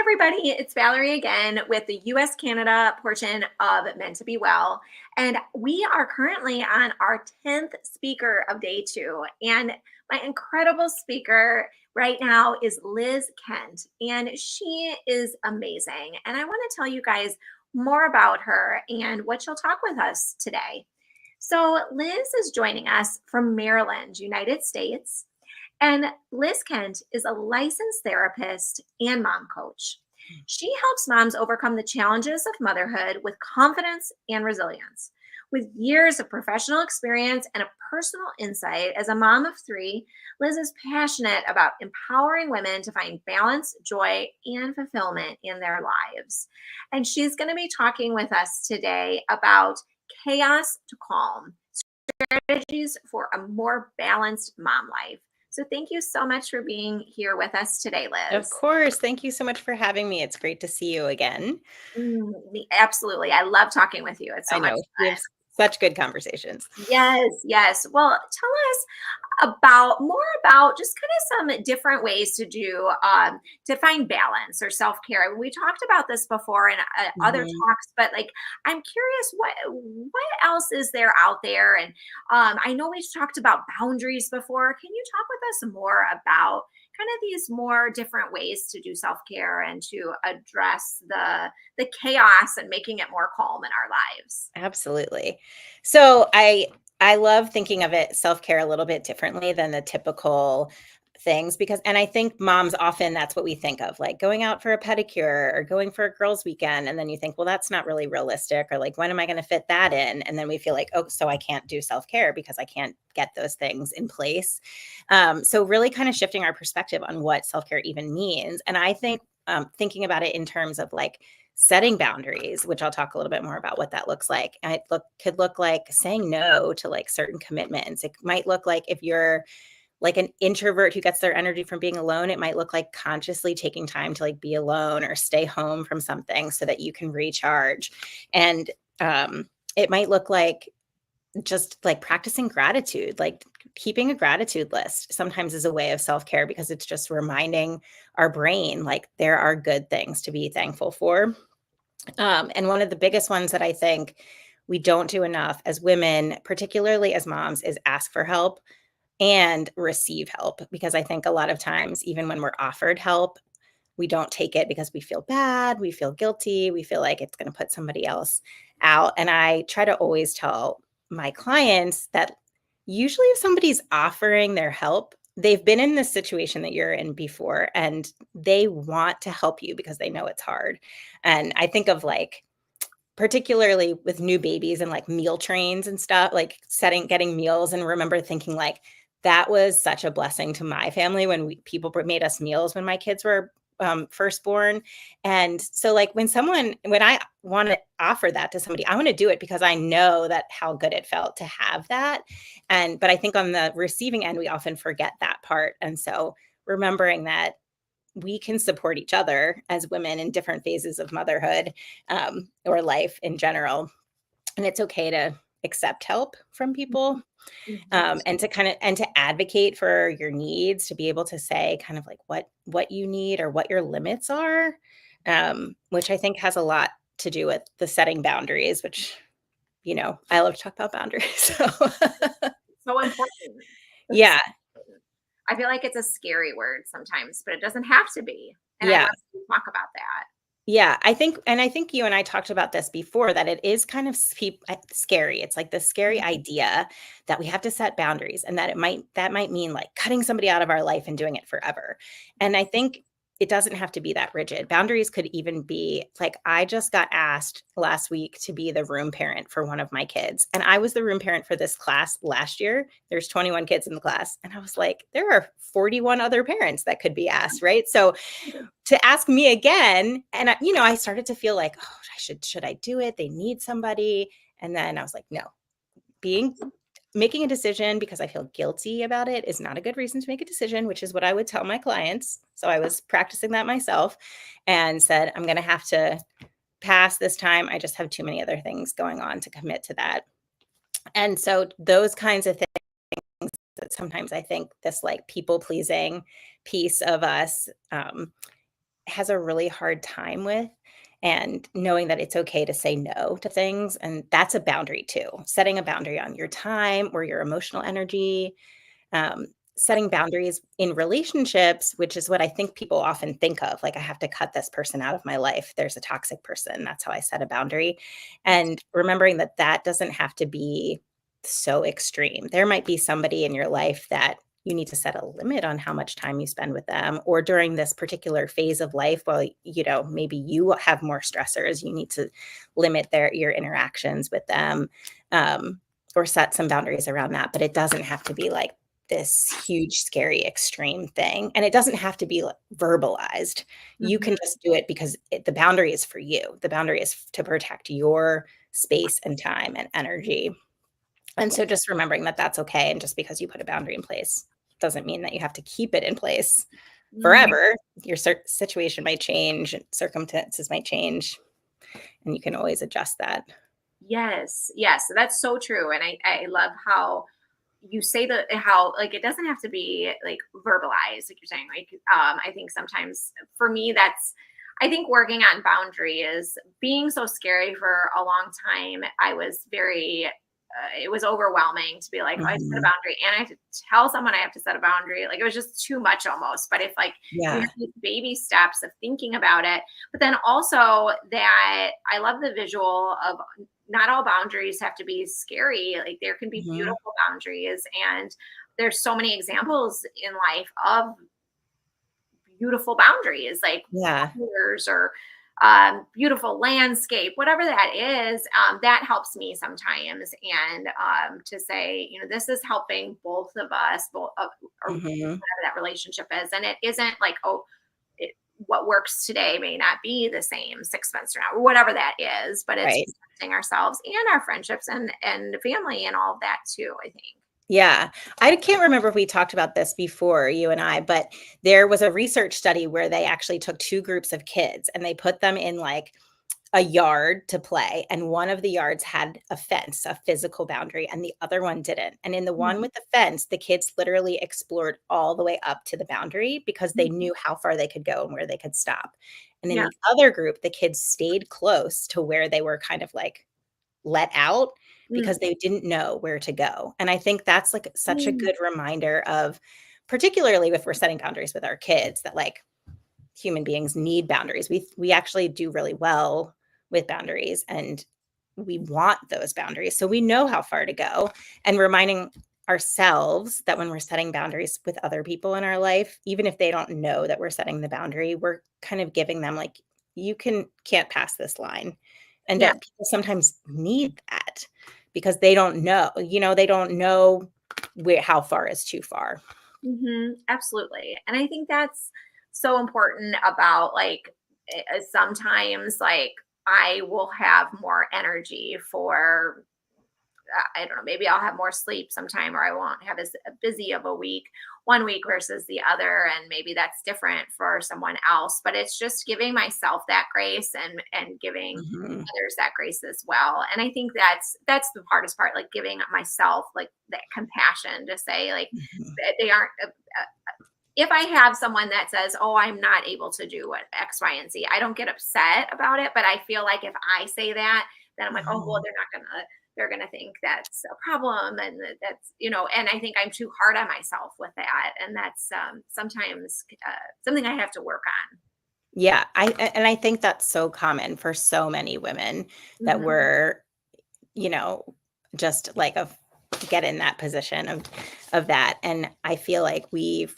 everybody. It's Valerie again with the US Canada portion of Meant to Be Well. And we are currently on our 10th speaker of day 2. And my incredible speaker right now is Liz Kent. And she is amazing. And I want to tell you guys more about her and what she'll talk with us today. So, Liz is joining us from Maryland, United States. And Liz Kent is a licensed therapist and mom coach. She helps moms overcome the challenges of motherhood with confidence and resilience. With years of professional experience and a personal insight as a mom of 3, Liz is passionate about empowering women to find balance, joy, and fulfillment in their lives. And she's going to be talking with us today about chaos to calm, strategies for a more balanced mom life. So thank you so much for being here with us today, Of Liz. course. Thank you so much for having me. It's great to see you again. Absolutely. I love talking with you. It's so I much know we have such good conversations. Yes. Well, tell us more about just kind of some different ways to do to find balance or self-care. We talked about this before in other Mhm. talks, but like I'm curious what else is there out there? And I know we've talked about boundaries before. Can you talk with us more about kind of these more different ways to do self-care and to address the chaos and making it more calm in our lives? Absolutely. So I love thinking of it self-care a little bit differently than the typical things because and I think moms often that's what we think of, like going out for a pedicure or going for a girls' weekend. And then you think, well, that's not really realistic, or like, when am I going to fit that in? And then we feel like, oh, so I can't do self-care because I can't get those things in place. So really kind of shifting our perspective on what self-care even means. And I think thinking about it in terms of like setting boundaries, which I'll talk a little bit more about what that looks like. And could look like saying no to like certain commitments. It might look like if you're like an introvert who gets their energy from being alone, it might look like consciously taking time to like be alone or stay home from something so that you can recharge. And it might look like just like practicing gratitude, like keeping a gratitude list sometimes is a way of self-care because it's just reminding our brain like there are good things to be thankful for. And one of the biggest ones that I think we don't do enough as women, particularly as moms, is ask for help and receive help. Because I think a lot of times, even when we're offered help, we don't take it because we feel bad, we feel guilty, we feel like it's going to put somebody else out. And I try to always tell my clients that usually if somebody's offering their help, they've been in this situation that you're in before and they want to help you because they know it's hard. And I think of like, particularly with new babies and like meal trains and stuff, like getting meals, and remember thinking like that was such a blessing to my family when people made us meals when my kids were first born. And so like when I want to offer that to somebody, I want to do it because I know that how good it felt to have that. But I think on the receiving end, we often forget that part. And so remembering that we can support each other as women in different phases of motherhood, or life in general. And it's okay to accept help from people, Mhm. and to advocate for your needs, to be able to say kind of like what you need or what your limits are, which I think has a lot to do with the setting boundaries, which I love to talk about boundaries. So So important. It's yeah, so important. I feel like it's a scary word sometimes, but it doesn't have to be. And I yeah. love to talk about that. Yeah, I think you and I talked about this before, that it is kind of scary. It's like the scary Mhm. idea that we have to set boundaries, and that might mean like cutting somebody out of our life and doing it forever. And I think it doesn't have to be that rigid. Boundaries could even be like, I just got asked last week to be the room parent for one of my kids. And I was the room parent for this class last year. There's 21 kids in the class. And I was like, there are 41 other parents that could be asked, right? So to ask me again, and I started to feel like, oh, should I do it? They need somebody. And then I was like, no, being making a decision because I feel guilty about it is not a good reason to make a decision, which is what I would tell my clients. So I was practicing that myself and said, I'm going to have to pass this time. I just have too many other things going on to commit to that. And so those kinds of things that sometimes I think this like people pleasing piece of us has a really hard time with, and knowing that it's okay to say no to things. And that's a boundary too. Setting a boundary on your time or your emotional energy, um, setting boundaries in relationships, which is what I think people often think of. Like, I have to cut this person out of my life. There's a toxic person. That's how I set a boundary. And remembering that that doesn't have to be so extreme. There might be somebody in your life that you need to set a limit on how much time you spend with them, or during this particular phase of life, while maybe you have more stressors, you need to limit your interactions with them, or set some boundaries around that. But it doesn't have to be like this huge, scary, extreme thing. And it doesn't have to be like verbalized. You Mhm. can just do it because the boundary is for you. The boundary is to protect your space and time and energy. And Yeah. so just remembering that that's okay. And just because you put a boundary in place doesn't mean that you have to keep it in place Mhm. forever. Your situation might change, and circumstances might change, and you can always adjust that. Yes, yes, that's so true, and I love how you say that, how like it doesn't have to be like verbalized, like you're saying. Like, I think sometimes for me that's, I think working on boundary is being so scary for a long time. I was very it was overwhelming to be like, oh, I have to set a Mhm. boundary, and I have to tell someone I have to set a boundary. Like, it was just too much almost. But if like you Yeah. have these baby steps of thinking about it, but then also that I love the visual of not all boundaries have to be scary. Like, there can be Mhm. beautiful boundaries, and there's so many examples in life of beautiful boundaries, like Yeah. colors or beautiful landscape, whatever that is. That helps me sometimes, and to say, this is helping both of us, both or Mhm. whatever that relationship is, and it isn't like, oh, it, what works today may not be the same 6 months from now, or whatever that is. But it's Right. protecting ourselves and our friendships and family and all of that too, I think. Yeah. I can't remember if we talked about this before, you and I, but there was a research study where they actually took two groups of kids and they put them in like a yard to play, and one of the yards had a fence, a physical boundary, and the other one didn't. And in the one Mhm. with the fence, the kids literally explored all the way up to the boundary because they Mhm. knew how far they could go and where they could stop. And in Yeah. the other group, the kids stayed close to where they were kind of like let out Mm. because they didn't know where to go. And I think that's like such a Mm. good reminder of, particularly if we're setting boundaries with our kids, that like human beings need boundaries. We actually do really well with boundaries, and we want those boundaries. So we know how far to go, and reminding ourselves that when we're setting boundaries with other people in our life, even if they don't know that we're setting the boundary, we're kind of giving them like, you can't pass this line. And Yeah. that people sometimes need that because they don't know where how far is too far. Absolutely. And I think that's so important about like, sometimes like I will have more energy for, I don't know, maybe I'll have more sleep sometime, or I won't have as busy of a week one week versus the other. And maybe that's different for someone else, but it's just giving myself that grace and giving Mhm. others that grace as well. And I think that's the hardest part, like giving myself like that compassion to say like, Mhm. they aren't if I have someone that says, "Oh, I'm not able to do what X, Y, and Z," I don't get upset about it. But I feel like if I say that, then I'm like, "Oh, well, Mhm. they're gonna think that's a problem," and that's, and I think I'm too hard on myself with that, and that's sometimes something I have to work on. Yeah, and I think that's so common for so many women that Mhm. we're, you know, just like of get in that position of that. And I feel like we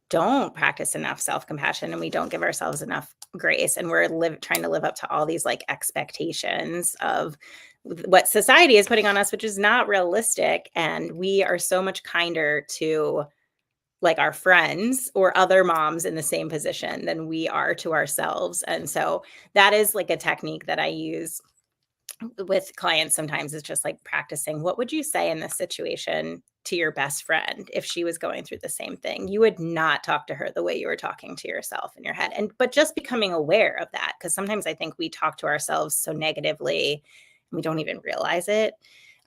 don't practice enough self-compassion, and we don't give ourselves enough grace, and we're trying to live up to all these like expectations of what society is putting on us, which is not realistic. And we are so much kinder to like our friends or other moms in the same position than we are to ourselves. And so that is like a technique that I use with clients sometimes, is just like practicing, what would you say in this situation to your best friend if she was going through the same thing? You would not talk to her the way you were talking to yourself in your head. And but just becoming aware of that, because sometimes I think we talk to ourselves so negatively and we don't even realize it.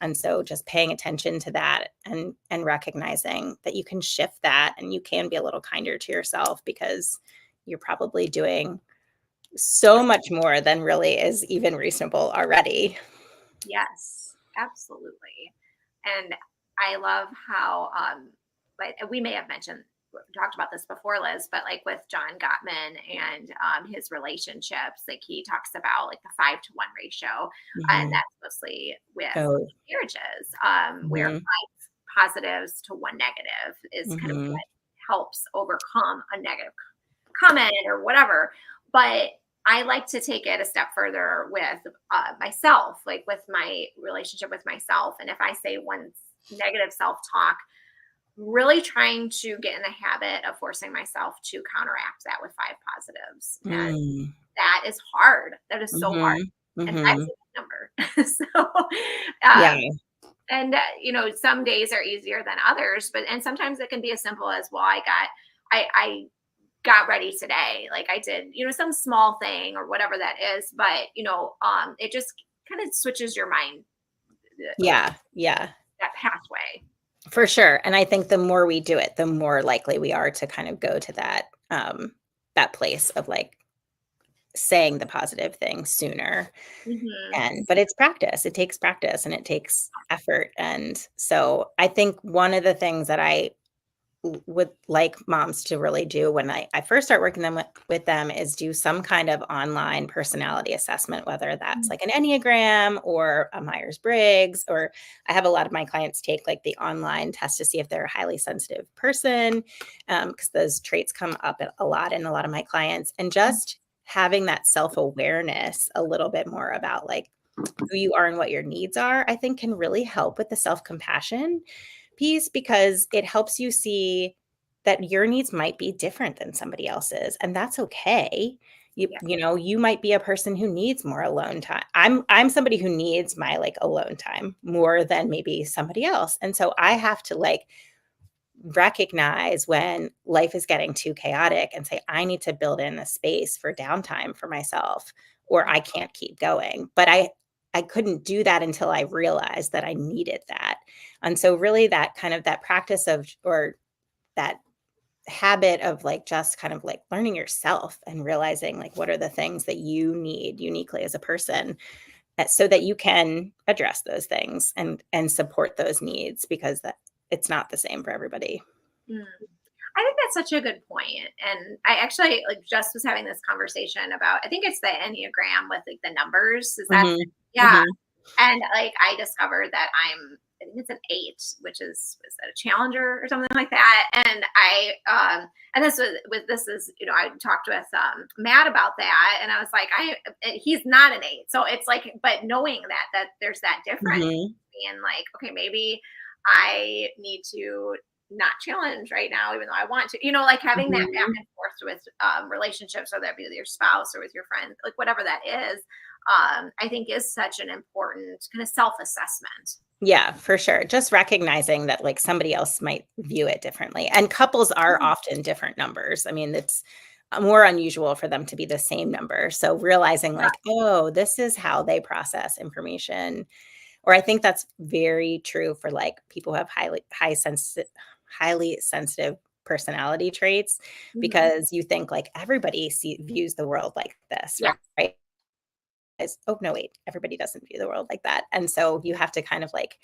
And so just paying attention to that and recognizing that you can shift that and you can be a little kinder to yourself, because you're probably doing so much more than really is even reasonable already. Yes, absolutely. And I love how, like we may have talked about this before, Liz, but like with John Gottman and his relationships, like he talks about like the 5-to-1 ratio, and Mhm. that's mostly with Oh, marriages, where mhm, positives to one negative is kind of mhm, what helps overcome a negative comment or whatever. But I like to take it a step further with myself, like with my relationship with myself. And if I say one negative self talk, really trying to get in the habit of forcing myself to counteract that with 5 positives. And mm, that is hard. That is so hard. mhm, And five is mhm. a big number. So, Yeah, and some days are easier than others, and sometimes it can be as simple as, well, I got ready today. Like I did, some small thing or whatever that is. But, it just kind of switches your mind, like yeah, yeah, that pathway. for sure. And I think the more we do it, the more likely we are to kind of go to that place of like saying the positive thing sooner. Hmm. And but it's practice. It takes practice and it takes effort. And so I think one of the things that I would like moms to really do when I first start working with them is do some kind of online personality assessment, whether that's like an Enneagram or a Myers-Briggs, or I have a lot of my clients take like the online test to see if they're a highly sensitive person, because those traits come up a lot in a lot of my clients. And just having that self-awareness a little bit more about like who you are and what your needs are, I think can really help with the self-compassion piece because it helps you see that your needs might be different than somebody else's, and that's okay. Yeah. You might be a person who needs more alone time. I'm somebody who needs my like alone time more than maybe somebody else. And so I have to like recognize when life is getting too chaotic and say I need to build in a space for downtime for myself or I can't keep going. But I couldn't do that until I realized that I needed that. And so really that kind of that practice of or that habit of like just kind of like learning yourself and realizing like what are the things that you need uniquely as a person so that you can address those things and support those needs because that it's not the same for everybody. Mm. I think that's such a good point. And I actually like just was having this conversation about, I think it's the Enneagram with like the numbers. Is that, Mhm. yeah. Mhm. And like I discovered that I think it's an 8, which is that a challenger or something like that. And and this is, I talked with Matt about that, and I was like, he's not an 8. So it's like, but knowing that there's that difference, Mhm. being like, okay, maybe I need to not challenge right now, even though I want to, like having that back Mhm. and forth with relationships, whether that be with your spouse or with your friend, like whatever that is, I think is such an important kind of self assessment. Yeah, for sure. Just recognizing that like somebody else might view it differently. And couples are often different numbers. I mean, it's more unusual for them to be the same number. So realizing like, oh, this is how they process information. Or I think that's very true for like people who have highly sensitive personality traits Mhm. because you think like everybody views the world like this, Yeah. right? Oh no, wait, everybody doesn't view the world like that. And so you have to kind of like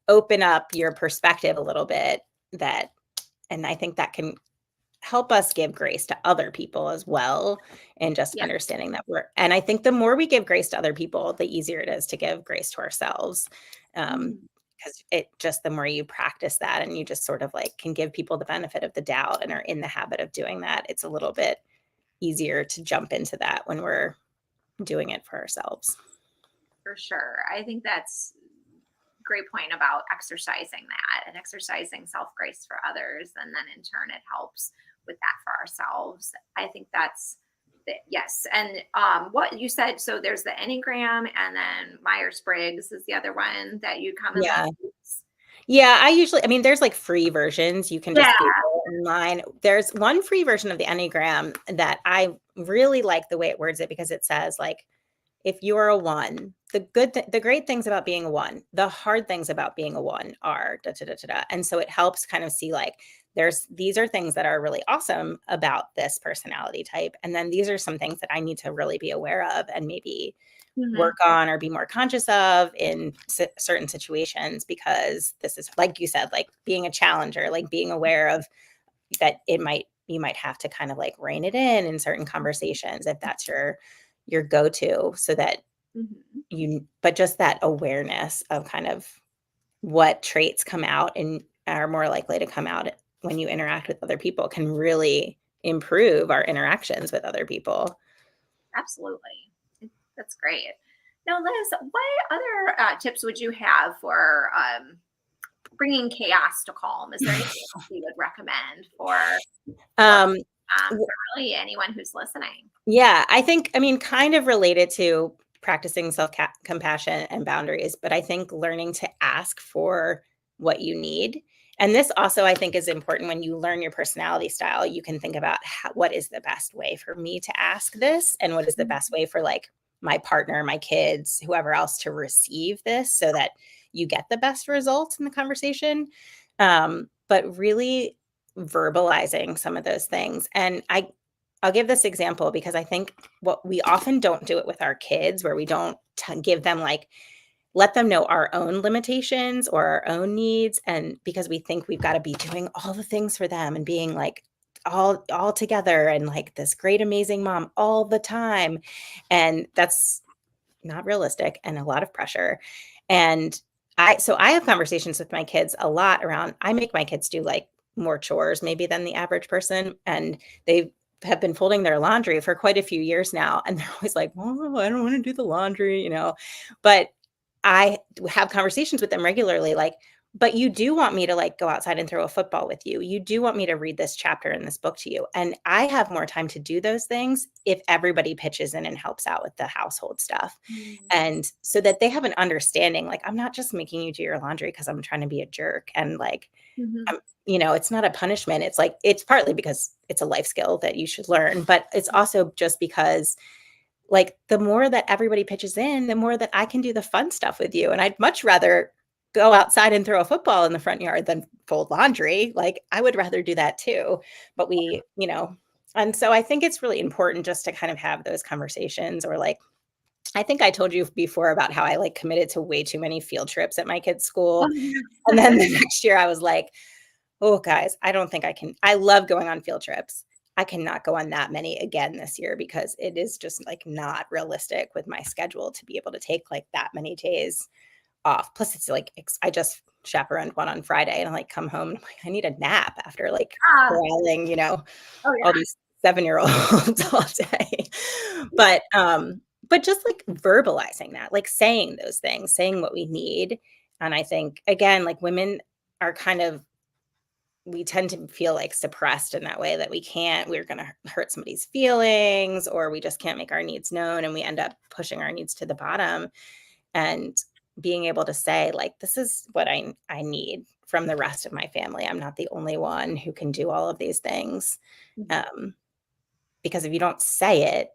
open up your perspective a little bit that and I think that can help us give grace to other people as well and just Yeah. understanding that and I think the more we give grace to other people, the easier it is to give grace to ourselves. Mm. Because it just the more you practice that and you just sort of like can give people the benefit of the doubt and are in the habit of doing that, it's a little bit easier to jump into that when we're doing it for ourselves. For sure. I think that's a great point about exercising that and exercising self grace for others. And then in turn, it helps with that for ourselves. I think that's yes. And what you said, so there's the Enneagram and then Myers Briggs is the other one that you commonly Yeah. use. Yeah, I mean, there's like free versions you can Yeah. just Google online. There's one free version of the Enneagram that I really like the way it words it because it says like, if you're a one, the great things about being a one, the hard things about being a one are da da da da da. And so it helps kind of see like these are things that are really awesome about this personality type. And then these are some things that I need to really be aware of and maybe Mhm. work on or be more conscious of in certain situations, because this is, like you said, like being a challenger, like being aware of that you might have to kind of like rein it in certain conversations if that's your go-to, so that Mhm. but just that awareness of kind of what traits come out and are more likely to come out when you interact with other people can really improve our interactions with other people. Absolutely. That's great. Now, Liz, what other tips would you have for bringing chaos to calm? Is there anything else you would recommend for Um, moms or really anyone who's listening? Yeah, I think, I mean, kind of related to practicing self compassion and boundaries, but I think learning to ask for what you need. And this also, I think, is important when you learn your personality style. You can think about what is the best way for me to ask this, and what is the best way for like my partner, my kids, whoever else to receive this, so that you get the best results in the conversation. But really verbalizing some of those things. And I'll give this example because I think what we often don't do it with our kids, where we don't give them like, let them know our own limitations or our own needs. And because we think we've got to be doing all the things for them and being like all together and like this great, amazing mom all the time. And that's not realistic and a lot of pressure. And I have conversations with my kids a lot around, I make my kids do like more chores maybe than the average person. And they have been folding their laundry for quite a few years now. And they're always like, "Oh, I don't want to do the laundry," But I have conversations with them regularly, like, but you do want me to like go outside and throw a football with you. You do want me to read this chapter in this book to you. And I have more time to do those things if everybody pitches in and helps out with the household stuff. Mm. And so that they have an understanding, like, I'm not just making you do your laundry because I'm trying to be a jerk. And like, Mhm. it's not a punishment. It's like, it's partly because it's a life skill that you should learn, but it's also just because like the more that everybody pitches in, the more that I can do the fun stuff with you. And I'd much rather go outside and throw a football in the front yard than fold laundry. Like I would rather do that too. But and so I think it's really important just to kind of have those conversations, or like, I think I told you before about how I like committed to way too many field trips at my kids' Oh, school. And yeah. then the next year I was like, oh, guys, I don't think I can. I love going on field trips. I cannot go on that many again this year because it is just like not realistic with my schedule to be able to take like that many days off. Plus, it's like I just chaperoned one on Friday, and I like come home and I'm like, I need a nap after like Ah, corralling, oh all yeah. these 7-year-olds all day. But just like verbalizing that, like saying those things, saying what we need. And I think again, like women are kind of, we tend to feel like suppressed in that way, that we're going to hurt somebody's feelings, or we just can't make our needs known, and we end up pushing our needs to the bottom. And being able to say like, this is what I need from the rest of my family. I'm not the only one who can do all of these things. Mhm. um, because if you don't say it,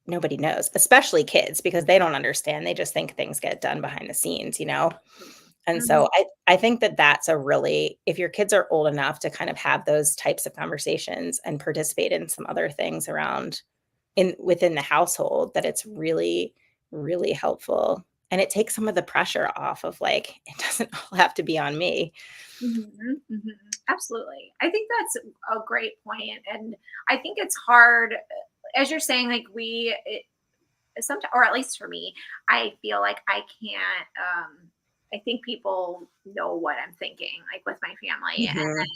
nobody knows, especially kids, because they don't understand. They just think things get done behind the scenes. And Mhm. so I think that that's a really, if your kids are old enough to kind of have those types of conversations and participate in some other things around within the household, that it's really, really helpful. And it takes some of the pressure off of like, it doesn't all have to be on me. Mhm, mhm. Absolutely. I think that's a great point, and I think it's hard, as you're saying, like sometimes, or at least for me, I feel like I can't. I think people know what I'm thinking, like with my family, and Mhm.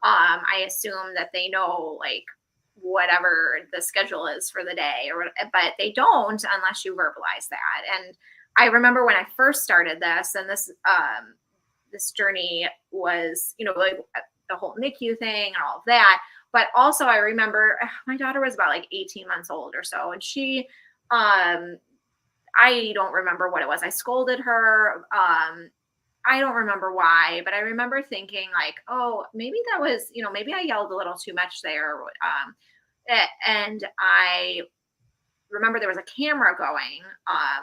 I assume that they know like whatever the schedule is for the day, but they don't unless you verbalize that. And I remember when I first started this, and this journey was, like the whole NICU thing and all of that. But also, I remember my daughter was about like 18 months old or so, and um, I don't remember what it was. I scolded her. I don't remember why, but I remember thinking like, oh, maybe that was, maybe I yelled a little too much there. And I remember there was a camera going,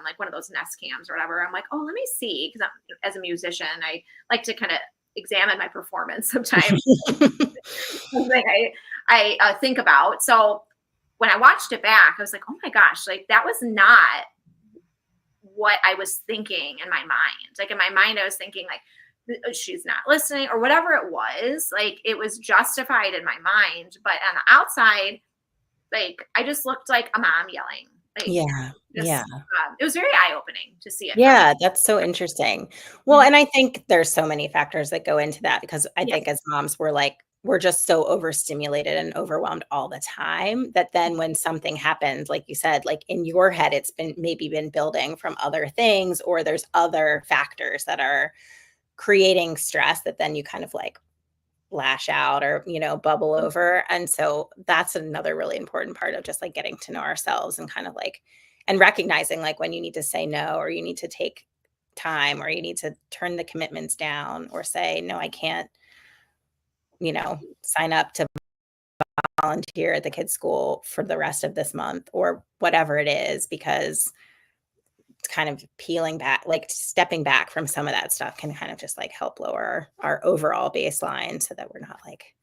like one of those Nest cams or whatever. I'm like, oh, let me see, because as a musician, I like to kind of examine my performance sometimes. Something I think about. So when I watched it back, I was like, oh my gosh, like that was not what I was thinking in my mind. Like in my mind, I was thinking like she's not listening or whatever it was. Like it was justified in my mind, but on the outside, like I just looked like a mom yelling. Like Yeah. just Yeah. it was very eye opening to see it. Yeah, that's so interesting. Well, Mhm. and I think there's so many factors that go into that because I Yes. think as moms, we're just so overstimulated and overwhelmed all the time that then when something happens, like you said, like in your head, it's been building from other things, or there's other factors that are creating stress that then you kind of like lash out or, bubble over. And so that's another really important part of just like getting to know ourselves and kind of like, and recognizing like when you need to say no, or you need to take time, or you need to turn the commitments down, or say, no, I can't, sign up to volunteer at the kids' school for the rest of this month, or whatever it is, because it's kind of peeling back, like stepping back from some of that stuff can kind of just like help lower our overall baseline so that we're not like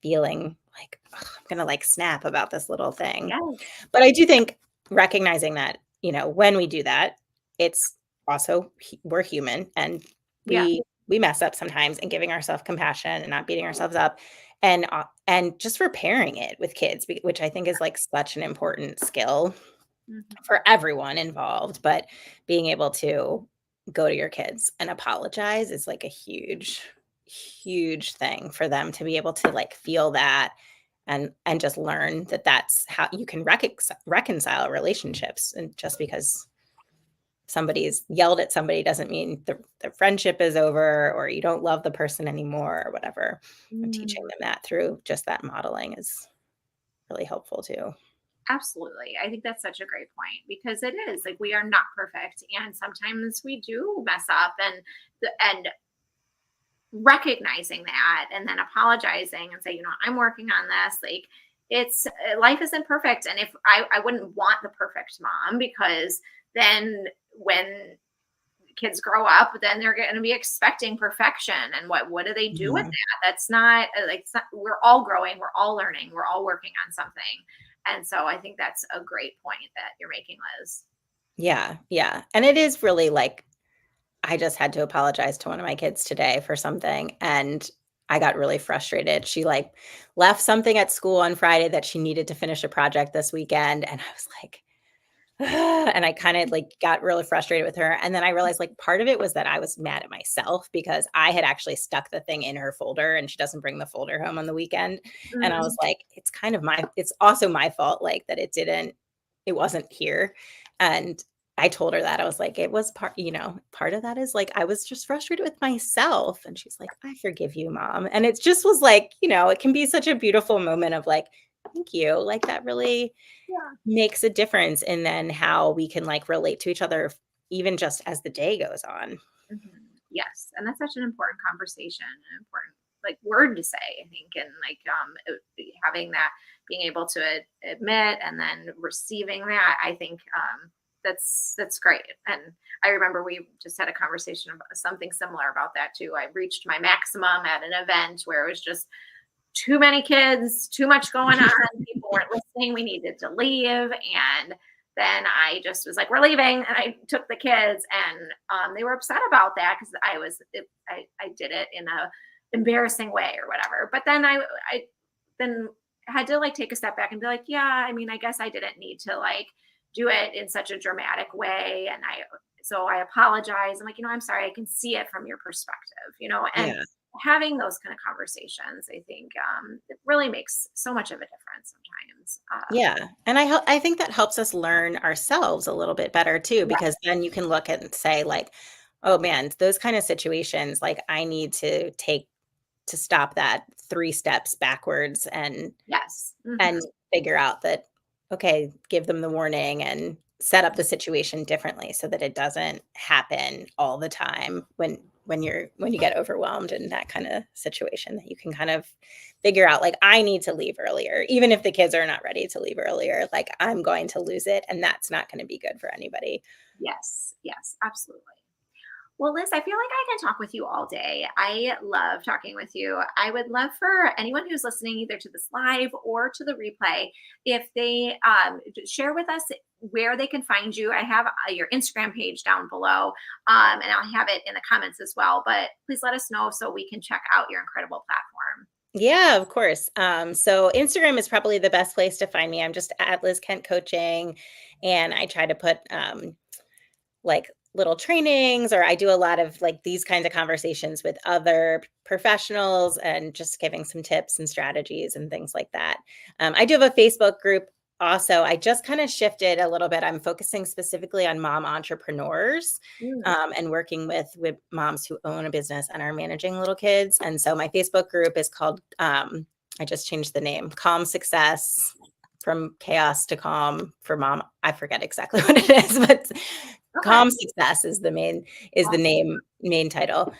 feeling like, "Ugh, I'm gonna like snap about this little thing." Yes. But I do think recognizing that, when we do that, it's also we're human, and Yeah. we mess up sometimes, and giving ourselves compassion and not beating ourselves up, and just repairing it with kids, which I think is like such an important skill Mhm. for everyone involved. But being able to go to your kids and apologize is like a huge, huge thing for them to be able to like feel that, and just learn that that's how you can reconcile relationships. And just because somebody's yelled at somebody doesn't mean the friendship is over, or you don't love the person anymore, or whatever. And teaching Mm. them that through just that modeling is really helpful too. Absolutely. I think that's such a great point because it is like we are not perfect and sometimes we do mess up and recognizing that and then apologizing and say, I'm working on this. Like it's life isn't perfect. And if I wouldn't want the perfect mom because then when kids grow up, then they're going to be expecting perfection. And what do they do with Mhm. that? That's not like we're all growing, we're all learning, we're all working on something. And so I think that's a great point that you're making, Liz. Yeah, yeah. And it is really like, I just had to apologize to one of my kids today for something, and I got really frustrated. She like left something at school on Friday that she needed to finish a project this weekend, and I was like, and I kind of like got really frustrated with her. And then I realized like part of it was that I was mad at myself because I had actually stuck the thing in her folder, and she doesn't bring the folder home on the weekend. And I was Mhm. like, it's also my fault, like that it wasn't here. And I told her that I was like, it was part of that is like, I was just frustrated with myself. And she's like, I forgive you, mom. And it just was like, it can be such a beautiful moment of like, thank you. Like that really Yeah. makes a difference in then how we can like relate to each other even just as the day goes on. Yes, and that's such an important conversation, an important like word to say, I think, and like having that, being able to admit and then receiving that, I think that's great. And I remember we just had a conversation about something similar about that too. I reached my maximum at an event where it was just too many kids, too much going on. People weren't listening. We needed to leave. And then I just was like, we're leaving. And I took the kids and they were upset about that because I did it in a embarrassing way or whatever. But then I then had to like take a step back and be like, yeah, I mean, I guess I didn't need to like do it in such a dramatic way. So I apologize. I'm like, I'm sorry. I can see it from your perspective, and Yeah. having those kind of conversations, I think it really makes so much of a difference sometimes. Yeah. And I think that helps us learn ourselves a little bit better too, Yeah. because then you can look and say like, oh man, those kind of situations, like I need to stop that 3 steps backwards, Yes. and figure out that, okay, give them the warning and set up the situation differently so that it doesn't happen all the time when you get overwhelmed in that kind of situation, that you can kind of figure out like, I need to leave earlier, even if the kids are not ready to leave earlier, like I'm going to lose it, and that's not going to be good for anybody. Yes. Yes. Absolutely. Well, Liz, I feel like I can talk with you all day. I love talking with you. I would love for anyone who's listening either to this live or to the replay, if they share with us where they can find you. I have your Instagram page down below, and I'll have it in the comments as well. But please let us know so we can check out your incredible platform. Yeah, of course. So Instagram is probably the best place to find me. I'm just at Liz Kent Coaching, and I try to put like little trainings, or I do a lot of like these kinds of conversations with other professionals and just giving some tips and strategies and things like that. I do have a Facebook group also. I just kind of shifted a little bit. I'm focusing specifically on mom entrepreneurs, Mm. and working with moms who own a business and are managing little kids. And so my Facebook group is called, I just changed the name, Calm Success, from chaos to calm for mom. I forget exactly what it is, but Okay. Calm Success is the Awesome. main title.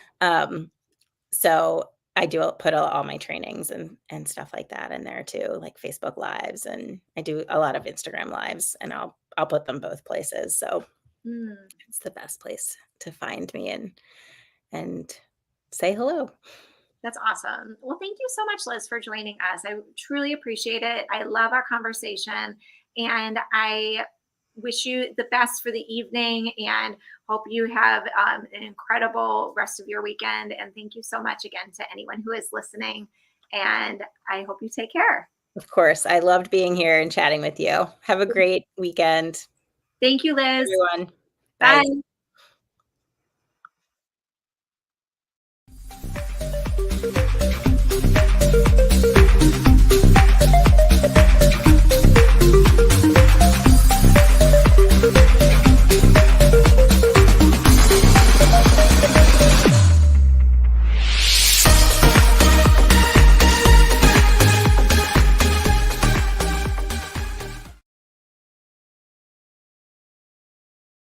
So I do put all my trainings and stuff like that in there too, like Facebook Lives, and I do a lot of Instagram Lives, and I'll put them both places. So Mm. it's the best place to find me and say hello. That's awesome. Well, thank you so much, Liz, for joining us. I truly appreciate it. I love our conversation, and I wish you the best for the evening and hope you have an incredible rest of your weekend. And thank you so much again to anyone who is listening. And I hope you take care. Of course, I loved being here and chatting with you. Have a great weekend, Thank you, Liz. everyone. Bye. Bye.